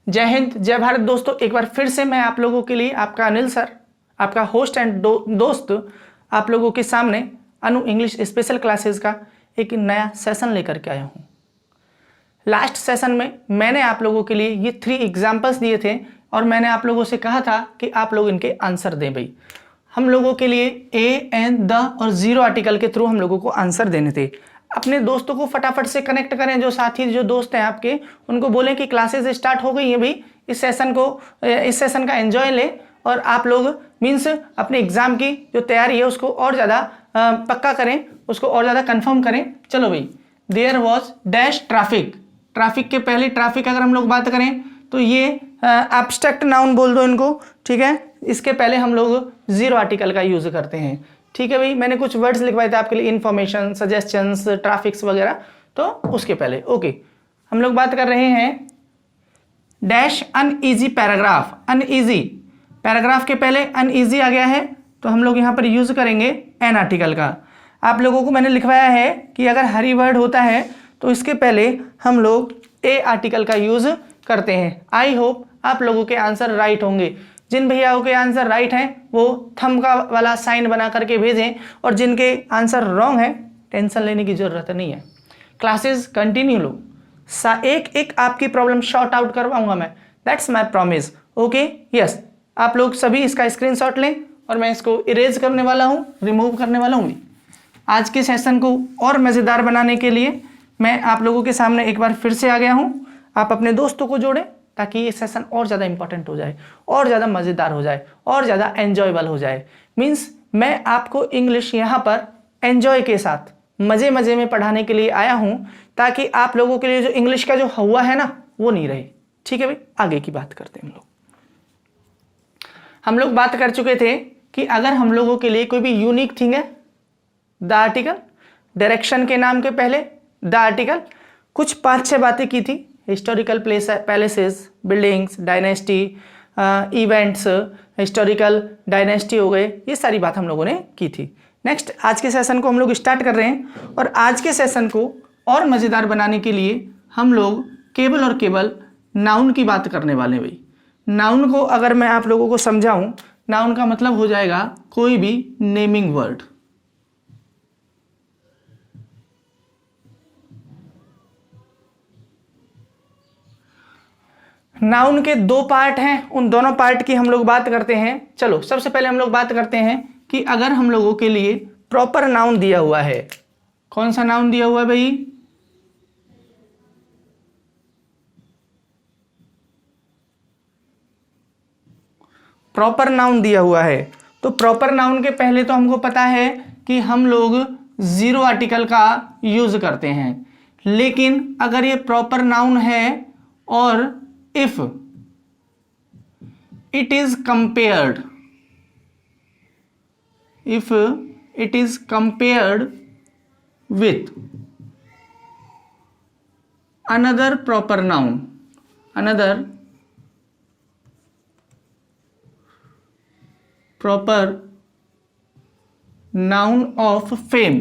जय हिंद, जय भारत दोस्तों। एक बार फिर से मैं आप लोगों के लिए आपका अनिल सर, आपका होस्ट एंड दोस्त, आप लोगों के सामने अनु इंग्लिश स्पेशल क्लासेस का एक नया सेशन लेकर के आया हूँ। लास्ट सेशन में मैंने आप लोगों के लिए ये 3 एग्जाम्पल्स दिए थे और मैंने आप लोगों से कहा था कि आप लोग इनके आंसर दें। भाई हम लोगों के लिए ए, एन, द और जीरो आर्टिकल के थ्रू हम लोगों को आंसर देने थे। अपने दोस्तों को फटाफट से कनेक्ट करें, जो साथी जो दोस्त हैं आपके, उनको बोलें कि क्लासेस स्टार्ट हो गई हैं भाई, इस सेशन का एंजॉय लें और आप लोग मीन्स अपने एग्जाम की जो तैयारी है उसको और ज़्यादा पक्का करें, उसको और ज़्यादा कंफर्म करें। चलो भाई, देयर वॉज डैश ट्रैफिक के पहले ट्रैफिक अगर हम लोग बात करें तो ये एब्स्ट्रैक्ट नाउन बोल दो इनको, ठीक है। इसके पहले हम लोग जीरो आर्टिकल का यूज करते हैं, ठीक है भाई। मैंने कुछ वर्ड्स लिखवाए थे आपके लिए, इन्फॉर्मेशन, सजेशंस, ट्रैफिक्स वगैरह, तो उसके पहले ओके। हम लोग बात कर रहे हैं dash uneasy paragraph. Uneasy paragraph के पहले अनईजी आ गया है तो हम लोग यहाँ पर यूज करेंगे एन आर्टिकल का। आप लोगों को मैंने लिखवाया है कि अगर हरी वर्ड होता है तो इसके पहले हम लोग ए आर्टिकल का यूज करते हैं। आई होप आप लोगों के आंसर राइट होंगे। जिन भैयाओं के आंसर राइट हैं वो थंब का वाला साइन बना करके भेजें, और जिनके आंसर रॉन्ग है टेंशन लेने की जरूरत नहीं है। क्लासेस कंटिन्यू लो, एक एक आपकी प्रॉब्लम शॉर्ट आउट करवाऊंगा मैं, that's my promise. Okay yes, आप लोग सभी इसका स्क्रीनशॉट लें और मैं इसको इरेज करने वाला हूँ, रिमूव करने वाला हूँ। आज के सेशन को और मज़ेदार बनाने के लिए मैं आप लोगों के सामने एक बार फिर से आ गया हूँ। आप अपने दोस्तों को जोड़ें ताकि ये सेशन और ज़्यादा इंपॉर्टेंट हो जाए, और ज़्यादा मज़ेदार हो जाए, और ज़्यादा एन्जॉयबल हो जाए। मीन्स मैं आपको इंग्लिश यहाँ पर एन्जॉय के साथ मज़े मज़े में पढ़ाने के लिए आया हूँ, ताकि आप लोगों के लिए जो इंग्लिश का जो हुआ है ना वो नहीं रहे, ठीक है भाई। आगे की बात करते हैं हम लोग बात कर चुके थे कि अगर हम लोगों के लिए कोई भी यूनिक थिंग है, द आर्टिकल, डायरेक्शन के नाम के पहले द आर्टिकल, कुछ 5-6 बातें की थी, historical palaces, buildings, dynasty, events, historical dynasty हो गए, ये सारी बात हम लोगों ने की थी। नेक्स्ट आज के सेशन को हम लोग स्टार्ट कर रहे हैं, और आज के सेशन को और मज़ेदार बनाने के लिए हम लोग केवल और केवल नाउन की बात करने वाले हैं भाई। नाउन को अगर मैं आप लोगों को समझाऊं, नाउन का मतलब हो जाएगा कोई भी नेमिंग वर्ड। नाउन के 2 पार्ट हैं, उन दोनों पार्ट की हम लोग बात करते हैं। चलो सबसे पहले हम लोग बात करते हैं कि अगर हम लोगों के लिए प्रॉपर नाउन दिया हुआ है, कौन सा नाउन दिया हुआ है भाई? प्रॉपर नाउन दिया हुआ है। तो प्रॉपर नाउन के पहले तो हमको पता है कि हम लोग जीरो आर्टिकल का यूज करते हैं, लेकिन अगर ये प्रॉपर नाउन है और if it is compared, if it is compared with another proper noun, another proper noun of fame,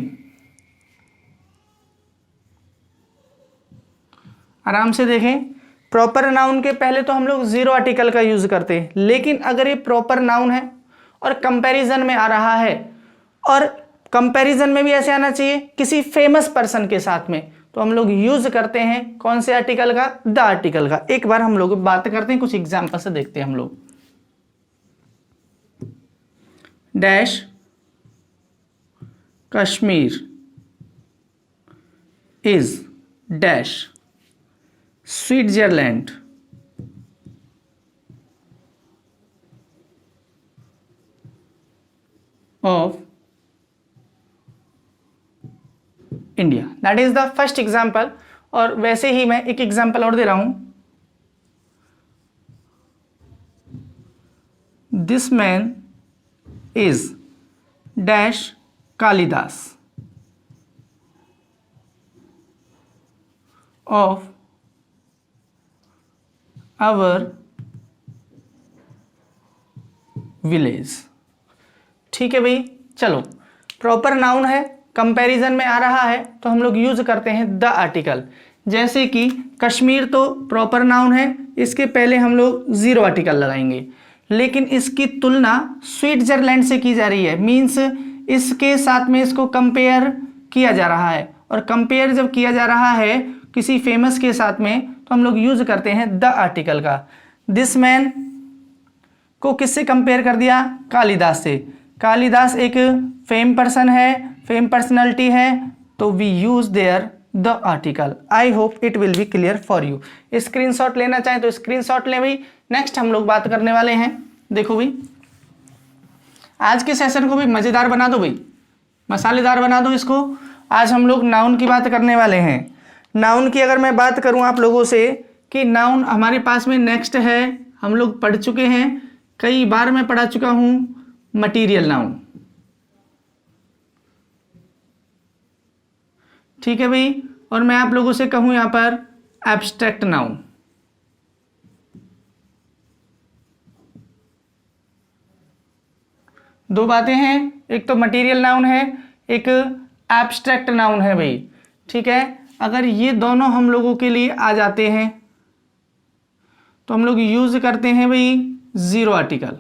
आराम से देखें, प्रॉपर नाउन के पहले तो हम लोग जीरो आर्टिकल का यूज करते हैं, लेकिन अगर ये प्रॉपर नाउन है और कंपैरिजन में आ रहा है, और कंपैरिजन में भी ऐसे आना चाहिए किसी फेमस पर्सन के साथ में, तो हम लोग यूज करते हैं कौन से आर्टिकल का? द आर्टिकल का। एक बार हम लोग बात करते हैं, कुछ एग्जांपल से देखते हैं हम लोग। Dash Kashmir is dash Switzerland of India, that is the first example. और वैसे ही मैं एक एग्जाम्पल और दे रहा हूं, this man is dash Kalidas of our village, ठीक है भाई। चलो प्रॉपर नाउन है, कंपैरिजन में आ रहा है तो हम लोग यूज करते हैं द आर्टिकल, जैसे कि कश्मीर तो प्रॉपर नाउन है, इसके पहले हम लोग जीरो आर्टिकल लगाएंगे, लेकिन इसकी तुलना स्विट्जरलैंड से की जा रही है, मीन्स इसके साथ में इसको कंपेयर किया जा रहा है। और कंपेयर जब किया जा रहा है किसी फेमस के साथ में, तो हम लोग यूज करते हैं द आर्टिकल का। दिस मैन को किससे कंपेयर कर दिया? कालिदास से। कालिदास एक फेम पर्सन है, फेम पर्सनैलिटी है, तो we use there the article. I hope it will be clear for you. Screenshot लेना चाहें तो स्क्रीनशॉट लें भाई। नेक्स्ट हम लोग बात करने वाले हैं, देखो भाई आज के सेशन को भी मजेदार बना दो भाई, मसालेदार बना दो इसको। आज हम लोग नाउन की बात करने वाले हैं। नाउन की अगर मैं बात करूं आप लोगों से कि नाउन हमारे पास में नेक्स्ट है, हम लोग पढ़ चुके हैं, कई बार मैं पढ़ा चुका हूं, मटीरियल नाउन। ठीक है भाई, और मैं आप लोगों से कहूं यहां पर एब्स्ट्रैक्ट नाउन। दो बातें हैं, एक तो मटेरियल नाउन है, एक एब्स्ट्रैक्ट नाउन है भाई। ठीक है, अगर ये दोनों हम लोगों के लिए आ जाते हैं तो हम लोग यूज करते हैं भाई जीरो आर्टिकल।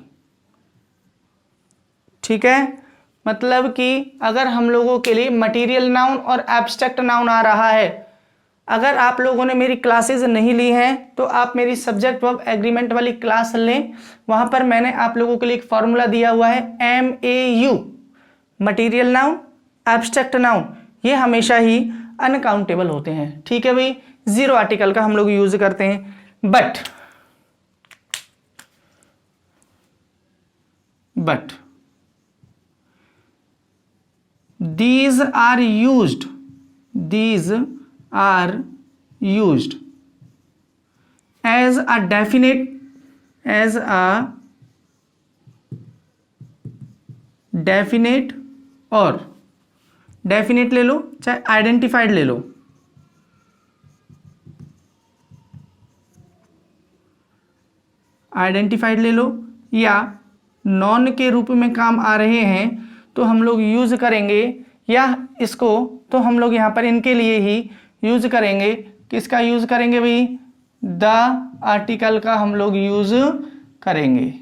ठीक है, मतलब कि अगर हम लोगों के लिए मटेरियल नाउन और एब्स्ट्रैक्ट नाउन आ रहा है, अगर आप लोगों ने मेरी क्लासेस नहीं ली हैं तो आप मेरी सब्जेक्ट वर्ब एग्रीमेंट वाली क्लास लें। वहां पर मैंने आप लोगों के लिए एक फॉर्मूला दिया हुआ है, MAU, material noun, abstract noun, ये हमेशा ही अनकाउंटेबल होते हैं। ठीक है भाई, जीरो आर्टिकल का हम लोग यूज करते हैं। But these are used as a definite और डेफिनेट ले लो चाहे आइडेंटिफाइड ले लो, आइडेंटिफाइड ले लो, या नॉन के रूप में काम आ रहे हैं तो हम लोग यूज करेंगे, या इसको तो हम लोग यहाँ पर इनके लिए ही यूज करेंगे। किसका यूज करेंगे भाई? द आर्टिकल का हम लोग यूज करेंगे।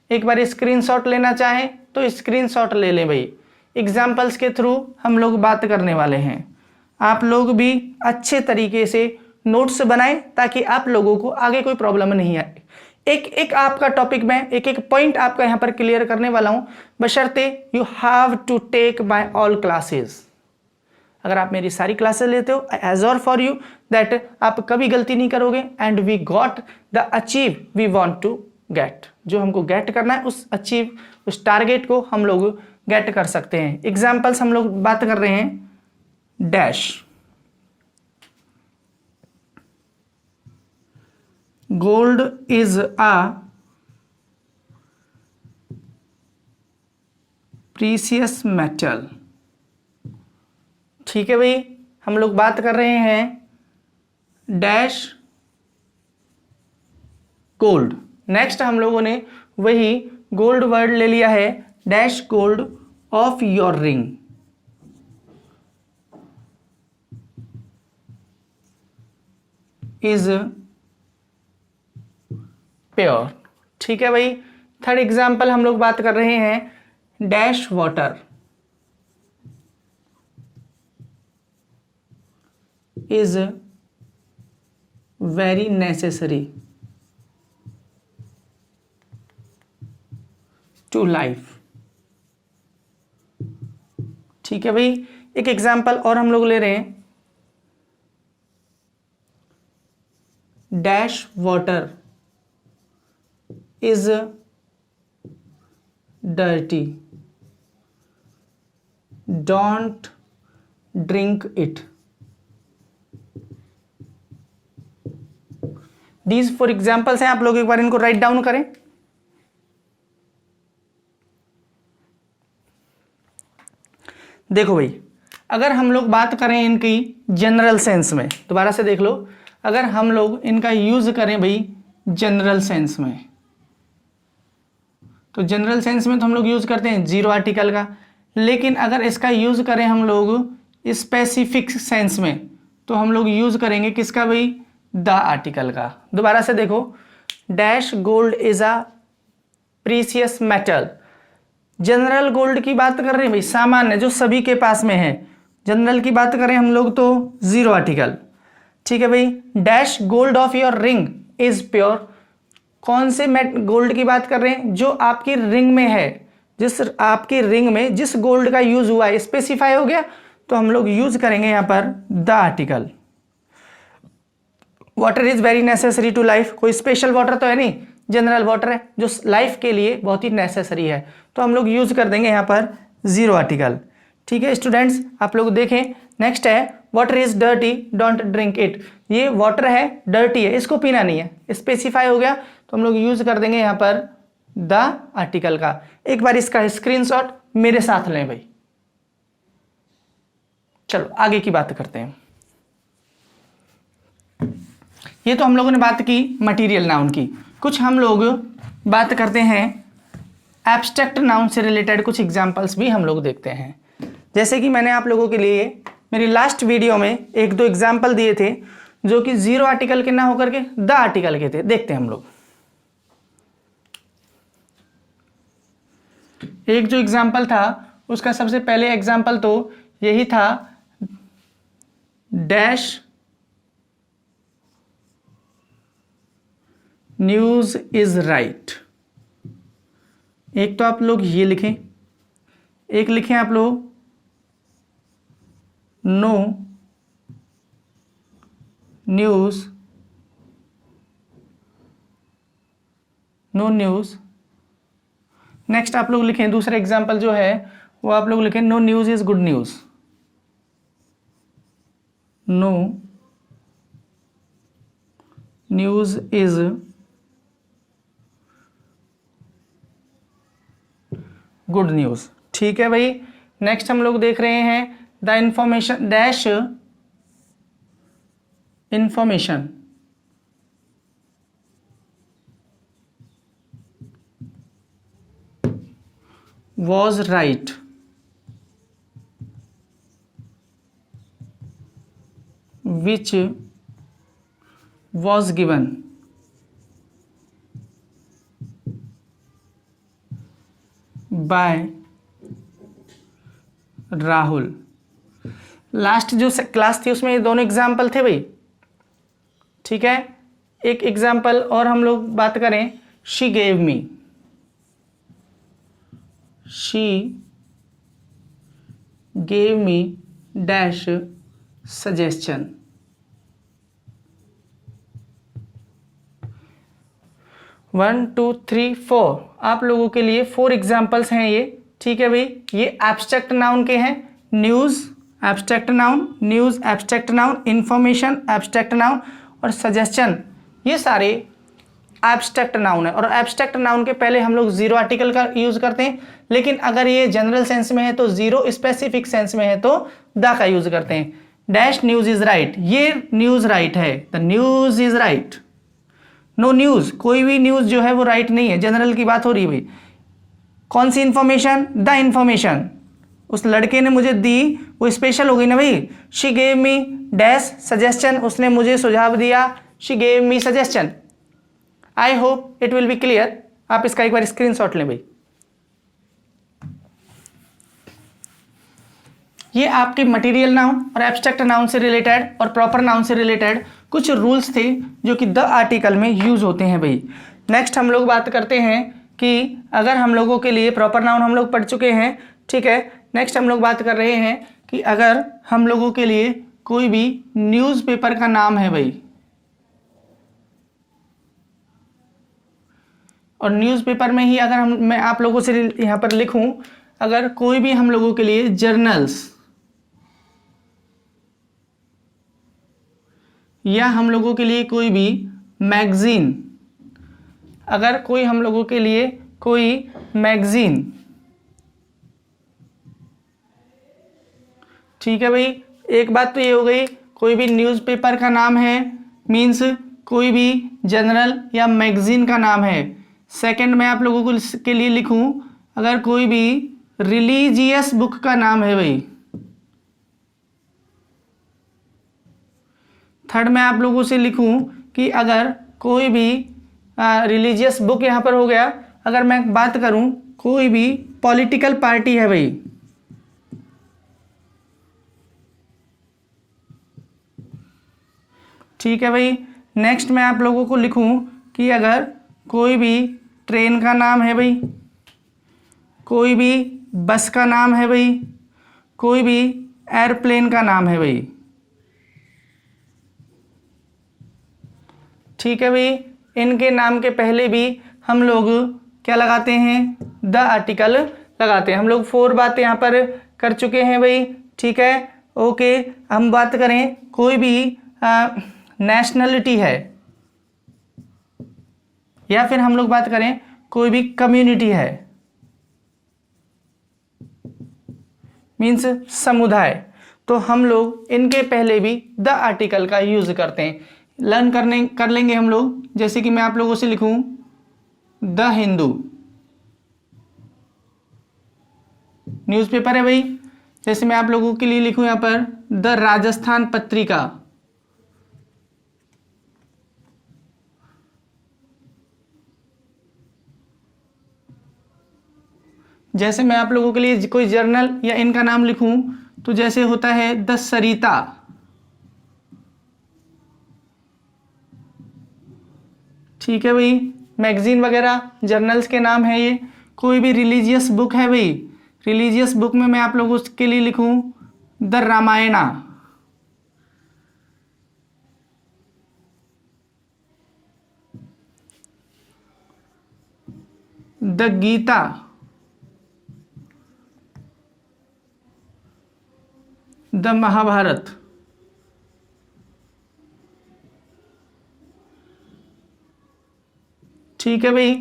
एक बार स्क्रीनशॉट लेना चाहें तो स्क्रीनशॉट ले लें भाई। एग्जाम्पल्स के थ्रू हम लोग बात करने वाले हैं। आप लोग भी अच्छे तरीके से नोट्स बनाएं ताकि आप लोगों को आगे कोई प्रॉब्लम नहीं आए। एक एक आपका टॉपिक में एक एक पॉइंट आपका यहाँ पर क्लियर करने वाला हूं, बशर्ते you have to take my all classes. अगर आप मेरी सारी क्लासेस लेते हो, I assure for you that आप कभी गलती नहीं करोगे, and we got the achieve we want to get. जो हमको गेट करना है उस टारगेट को हम लोग गेट कर सकते हैं। एग्जाम्पल्स हम लोग बात कर रहे हैं, dash, gold is a precious metal. ठीक है भाई, हम लोग बात कर रहे हैं डैश गोल्ड। नेक्स्ट हम लोगों ने वही गोल्ड वर्ड ले लिया है, dash gold of your ring is pure. ठीक है भाई, थर्ड एग्जाम्पल हम लोग बात कर रहे हैं, dash water is very necessary to life. ठीक है भाई, एक एग्जाम्पल और हम लोग ले रहे हैं, dash water is dirty, don't drink it। These four examples हैं, आप लोग एक बार इनको राइट डाउन करें। देखो भाई, अगर हम लोग बात करें इनकी जनरल सेंस में, दोबारा से देख लो, अगर हम लोग इनका यूज करें भाई जनरल सेंस में, तो जनरल सेंस में तो हम लोग यूज करते हैं जीरो आर्टिकल का, लेकिन अगर इसका यूज करें हम लोग स्पेसिफिक सेंस में तो हम लोग यूज करेंगे किसका भाई, द आर्टिकल का। दोबारा से देखो, dash gold is a precious metal. General gold की बात कर रहे हैं भाई, सामान्य जो सभी के पास में है। जनरल की बात करें हम लोग तो जीरो आर्टिकल, ठीक है भाई। Dash gold of your ring is pure. कौन से गोल्ड की बात कर रहे हैं, जो आपकी रिंग में है, जिस आपकी रिंग में जिस गोल्ड का यूज हुआ है, स्पेसिफाई हो गया, तो हम लोग यूज करेंगे यहां पर the article. Water is very necessary to life. कोई स्पेशल वाटर तो है नहीं, जनरल वाटर है जो लाइफ के लिए बहुत ही नेसेसरी है, तो हम लोग यूज कर देंगे यहां पर जीरो आर्टिकल। ठीक है स्टूडेंट्स, आप लोग देखें। नेक्स्ट है water is dirty don't drink it. ये वाटर है, डर्टी है, इसको पीना नहीं है, स्पेसिफाई हो गया, तो हम लोग यूज कर देंगे यहां पर द आर्टिकल का। एक बार इसका स्क्रीनशॉट मेरे साथ लें भाई। चलो आगे की बात करते हैं। ये तो हम लोगों ने बात की मटेरियल नाउन की। कुछ हम लोग बात करते हैं एब्स्ट्रैक्ट नाउन से रिलेटेड, कुछ एग्जांपल्स भी हम लोग देखते हैं। जैसे कि मैंने आप लोगों के लिए मेरी लास्ट वीडियो में एक दो एग्जांपल दिए थे जो कि जीरो आर्टिकल के ना होकर के द आर्टिकल के थे। देखते हैं हम लोग। एक जो एग्जांपल था उसका सबसे पहले एग्जांपल तो यही था, डैश न्यूज इज राइट। एक तो आप लोग ये लिखें, एक लिखें आप लोग no news, no news. Next आप लोग लिखें दूसरा एग्जाम्पल जो है वो आप लोग लिखें no news is good news. No news is good news. ठीक है भाई। नेक्स्ट हम लोग देख रहे हैं the information dash information was right which was given by Rahul. Last जो क्लास थी उसमें ये दोनों एग्जाम्पल थे भाई, ठीक है। एक एग्जाम्पल और हम लोग बात करें, she gave me, she gave me dash suggestion। One two three four आप लोगों के लिए 4 एग्जाम्पल्स हैं ये, ठीक है भाई। ये एब्स्ट्रैक्ट नाउन के हैं, news abstract noun, news abstract noun, information abstract noun और सजेशन, ये सारे एब्स्ट्रैक्ट नाउन है। और एब्स्ट्रैक्ट नाउन के पहले हम लोग जीरो आर्टिकल का यूज करते हैं, लेकिन अगर ये जनरल सेंस में है तो जीरो, स्पेसिफिक सेंस में है तो द का यूज करते हैं। डैश न्यूज इज राइट, ये न्यूज राइट है, the news is right. No news, कोई भी न्यूज जो है वो राइट नहीं है, जनरल की बात हो रही है भाई। कौन सी इंफॉर्मेशन, द इंफॉर्मेशन उस लड़के ने मुझे दी वो स्पेशल हो गई ना भाई। She gave me dash suggestion, उसने मुझे सुझाव दिया, she gave me suggestion. I hope it will be clear. आप इसका एक बार स्क्रीनशॉट लें भाई। ये आपके मटेरियल नाउन और एब्स्ट्रैक्ट नाउन से रिलेटेड और प्रॉपर नाउन से रिलेटेड कुछ रूल्स थे जो कि द आर्टिकल में यूज होते हैं भाई। नेक्स्ट हम लोग बात करते हैं कि अगर हम लोगों के लिए प्रॉपर नाउन हम लोग पढ़ चुके हैं, ठीक है। नेक्स्ट हम लोग बात कर रहे हैं कि अगर हम लोगों के लिए कोई भी न्यूज़पेपर का नाम है भाई, और न्यूज़पेपर में ही अगर मैं आप लोगों से यहाँ पर लिखूं, अगर कोई भी हम लोगों के लिए जर्नल्स या हम लोगों के लिए कोई भी मैगजीन, अगर कोई हम लोगों के लिए कोई मैगजीन, ठीक है भाई। एक बात तो ये हो गई, कोई भी न्यूज़पेपर का नाम है मीन्स कोई भी जर्नल या मैगजीन का नाम है। सेकंड मैं आप लोगों को के लिए लिखूं, अगर कोई भी रिलीजियस बुक का नाम है भाई, थर्ड मैं आप लोगों से लिखूं कि अगर कोई भी रिलीजियस बुक यहाँ पर हो गया, अगर मैं बात करूं कोई भी पॉलिटिकल पार्टी है भाई, ठीक है भाई। नेक्स्ट मैं आप लोगों को लिखूं कि अगर कोई भी ट्रेन का नाम है भाई, कोई भी बस का नाम है भाई, कोई भी एयरप्लेन का नाम है भाई, ठीक है भाई। इनके नाम के पहले भी हम लोग क्या लगाते हैं, द आर्टिकल लगाते हैं। हम लोग 4 बातें यहाँ पर कर चुके हैं भाई, ठीक है, ओके। हम बात करें कोई भी नेशनलिटी है, या फिर हम लोग बात करें कोई भी कम्युनिटी है, मीन्स समुदाय, तो हम लोग इनके पहले भी द आर्टिकल का यूज करते हैं। लर्न कर लेंगे हम लोग, जैसे कि मैं आप लोगों से लिखूं द हिंदू, न्यूज़पेपर है भाई। जैसे मैं आप लोगों के लिए लिखूं यहां पर द राजस्थान पत्रिका, जैसे मैं आप लोगों के लिए कोई जर्नल या इनका नाम लिखूं तो जैसे होता है द सरिता, ठीक है भाई। मैगजीन वगैरह जर्नल्स के नाम है ये। कोई भी रिलीजियस बुक है भाई, रिलीजियस बुक में मैं आप लोगों के लिए लिखूं the Ramayana, the Gita, the Mahabharat, ठीक है भाई।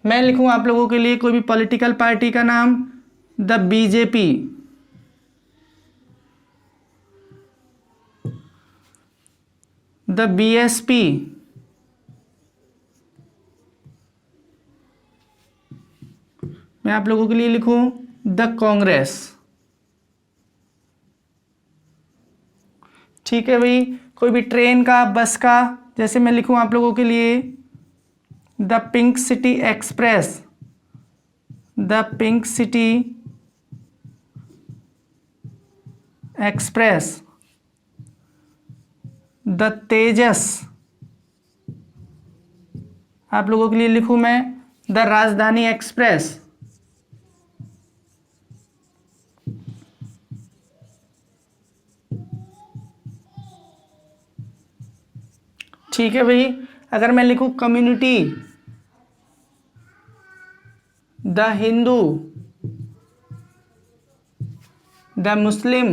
मैं लिखूं आप लोगों के लिए कोई भी पॉलिटिकल पार्टी का नाम द बीजेपी, द बीएसपी, मैं आप लोगों के लिए लिखूं द कांग्रेस, ठीक है भाई। कोई भी ट्रेन का, बस का, जैसे मैं लिखूं आप लोगों के लिए the Pink City Express, the Pink City Express, the Tejas, आप लोगों के लिए लिखूं मैं द राजधानी एक्सप्रेस, ठीक है भाई। अगर मैं लिखूं community, the Hindu, the Muslim,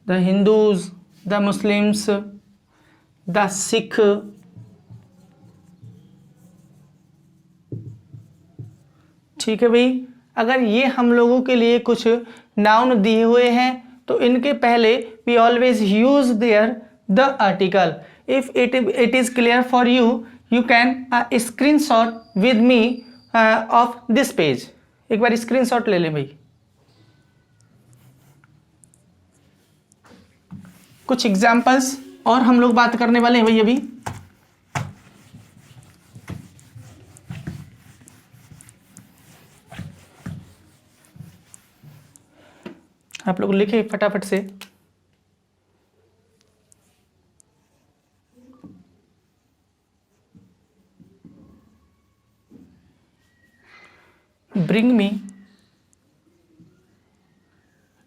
the Hindus, the Muslims, the Sikh, ठीक है भाई। अगर ये हम लोगों के लिए कुछ नाउन दिए हुए हैं तो इनके पहले we always use there the article. If it is clear for you, you can screenshot with me of this page. एक बार स्क्रीनशॉट ले लें भाई। कुछ एग्जाम्पल्स और हम लोग बात करने वाले हैं भाई अभी। आप लोग लिखे फटाफट से। Bring me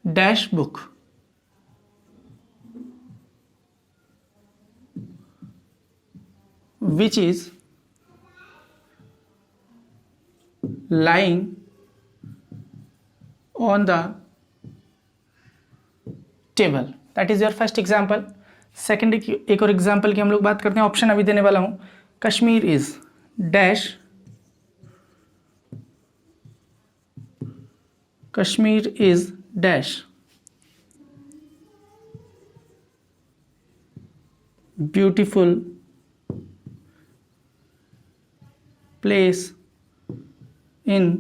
dash book, which is lying on the table. That is your first example. Second एक और एग्जाम्पल की हम लोग बात करते हैं। ऑप्शन अभी देने वाला हूं। Kashmir is dash, Kashmir is dash beautiful place in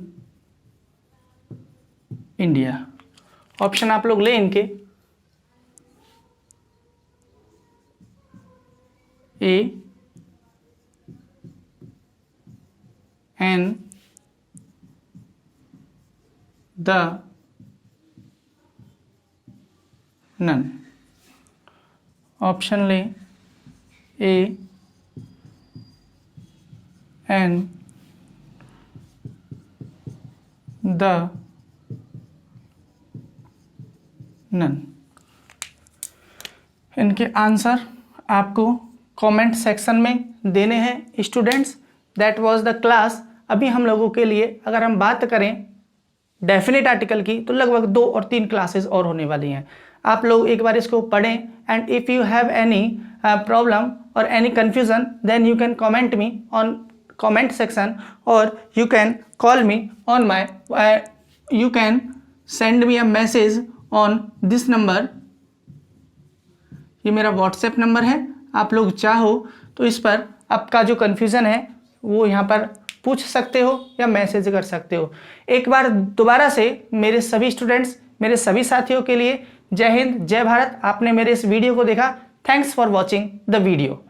India. Option आप लोग ले इनके, A N the none. Option ले ए एन द नन। इनके आंसर आपको कमेंट सेक्शन में देने हैं students. That was the class. अभी हम लोगों के लिए अगर हम बात करें डेफिनेट आर्टिकल की तो लगभग 2 और 3 क्लासेस और होने वाली हैं। आप लोग एक बार इसको पढ़ें and if you have any problem और any confusion then you can comment me on comment section और you can call me on my you can send me a message on this number. ये मेरा WhatsApp number है। आप लोग चाहो तो इस पर आपका जो कन्फ्यूज़न है वो यहाँ पर पूछ सकते हो या मैसेज कर सकते हो। एक बार दोबारा से मेरे सभी स्टूडेंट्स, मेरे सभी साथियों के लिए जय हिंद, जय भारत। आपने मेरे इस वीडियो को देखा, thanks for watching the video.